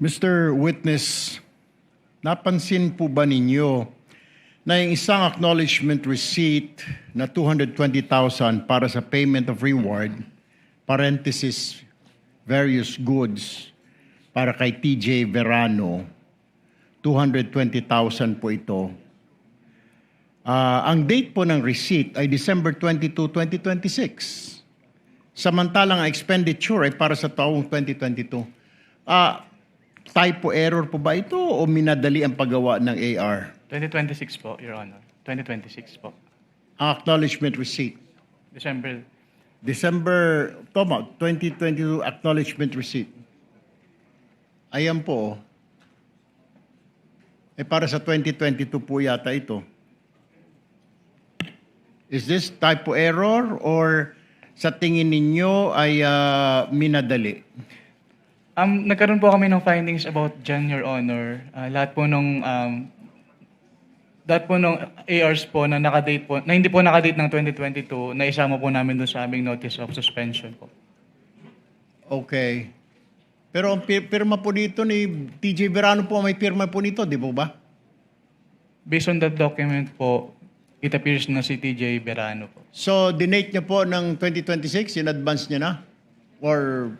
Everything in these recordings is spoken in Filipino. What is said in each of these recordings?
Mr. Witness, napansin po ba ninyo na yung isang acknowledgement receipt na 220,000 para sa payment of reward, parenthesis, various goods, para kay TJ Verano, 220,000 po ito. Ang date po ng receipt ay December 22, 2026. Samantalang ang expenditure ay para sa taong 2022. Typo error po ba ito o minadali ang paggawa ng AR? 2026 po, Your Honor. 2026 po. Ang acknowledgement receipt. December. Tama, 2022 acknowledgement receipt. Ayan po. Para sa 2022 po yata ito. Is this typo error or sa tingin ninyo ay minadali? Nagkaroon po kami ng findings about dyan, Your Honor. Lahat po nung ARs po na nakadate po, na hindi po nakadate ng 2022, na isama po namin doon sa aming notice of suspension po. Okay. Pero ang pirma po dito ni TJ Verano po, may pirma po nito, di po ba? Based on that document po, it appears na si TJ Verano po. So, dinate niya po ng 2026, in advance niya na? Or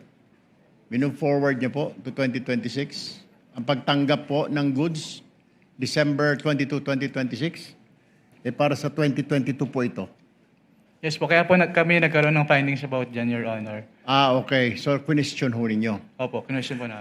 minove forward niya po to 2026? Ang pagtanggap po ng goods, December 22, 2026? Para sa 2022 po ito? Yes po, kaya po kami nagkaroon ng findings about dyan, Your Honor. Okay. So, question ho ninyo. Opo, kinwestiyon po namin.